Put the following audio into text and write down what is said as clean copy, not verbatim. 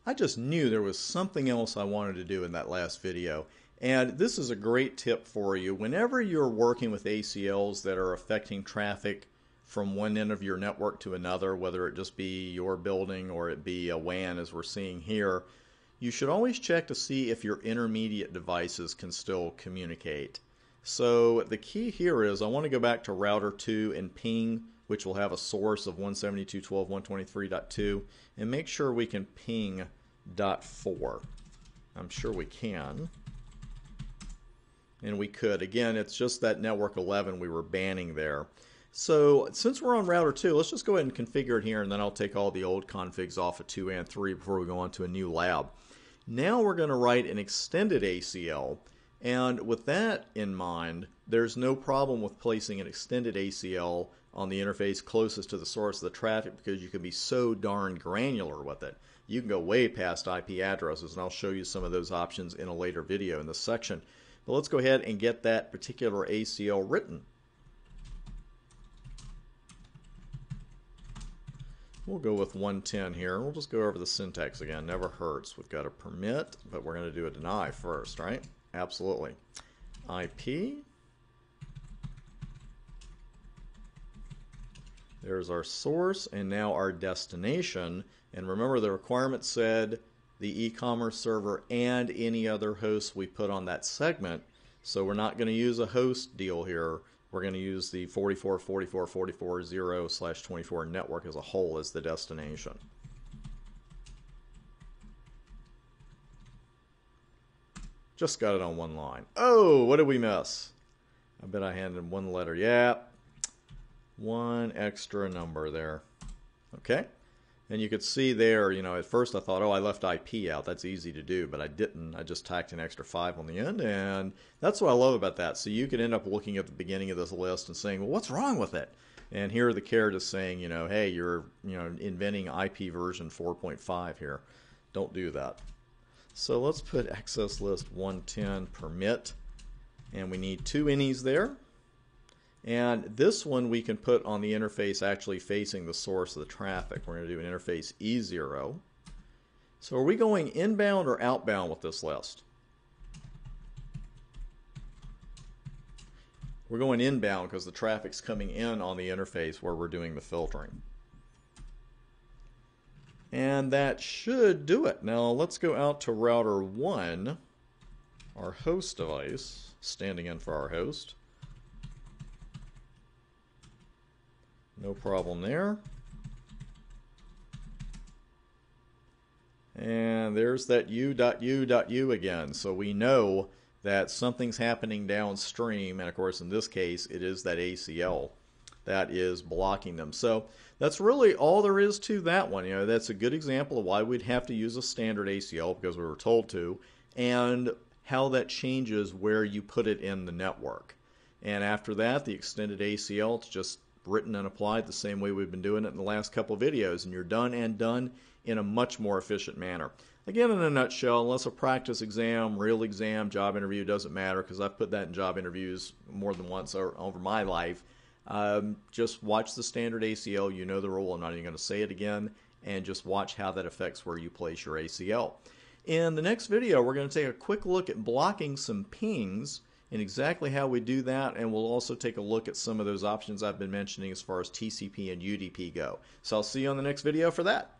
I just knew there was something else I wanted to do in that last video. And this is a great tip for you. Whenever you're working with ACLs that are affecting traffic from one end of your network to another, whether it just be your building or it be a WAN as we're seeing here, you should always check to see if your intermediate devices can still communicate. So the key here is I want to go back to router 2 and ping, which will have a source of 172.12.123.2, and make sure we can ping .4. I'm sure we can. And we could. Again, it's just that network 11 we were banning there. So since we're on router 2, let's just go ahead and configure it here, and then I'll take all the old configs off of 2 and 3 before we go on to a new lab. Now we're going to write an extended ACL, and with that in mind, there's no problem with placing an extended ACL on the interface closest to the source of the traffic because you can be so darn granular with it. You can go way past IP addresses, and I'll show you some of those options in a later video in this section. But let's go ahead and get that particular ACL written. We'll go with 110 here. We'll just go over the syntax again. Never hurts. We've got a permit, but we're going to do a deny first, right? Absolutely. IP. There's our source and now our destination. And remember, the requirement said the e-commerce server and any other hosts we put on that segment. So we're not going to use a host deal here. We're going to use the 44.44.44.0/24 network as a whole as the destination. Just got it on one line. Oh, what did we miss? I bet I handed one letter. Yeah, one extra number there. Okay. And you could see there, you know, at first I thought, oh, I left IP out. That's easy to do, but I didn't. I just tacked an extra 5 on the end, and that's what I love about that. So you could end up looking at the beginning of this list and saying, well, what's wrong with it? And here are the characters saying, you know, hey, you're, inventing IP version 4.5 here. Don't do that. So let's put access list 110 permit, and we need 2 innies there. And this one we can put on the interface actually facing the source of the traffic. We're going to do an interface E0. So are we going inbound or outbound with this list? We're going inbound because the traffic's coming in on the interface where we're doing the filtering. And that should do it. Now let's go out to router 1, our host device, standing in for our host. No problem there. And there's that U.U.U again. So we know that something's happening downstream, and of course in this case it is that ACL that is blocking them. So that's really all there is to that one. You know, that's a good example of why we'd have to use a standard ACL because we were told to, and how that changes where you put it in the network. And after that, the extended ACL, it's just written and applied the same way we've been doing it in the last couple of videos, and you're done in a much more efficient manner. Again, in a nutshell, unless a practice exam, real exam, job interview, doesn't matter because I've put that in job interviews more than once over my life. Just watch the standard ACL. You know the rule. I'm not even going to say it again. And just watch how that affects where you place your ACL. In the next video, we're going to take a quick look at blocking some pings and exactly how we do that, and we'll also take a look at some of those options I've been mentioning as far as TCP and UDP go. So I'll see you on the next video for that.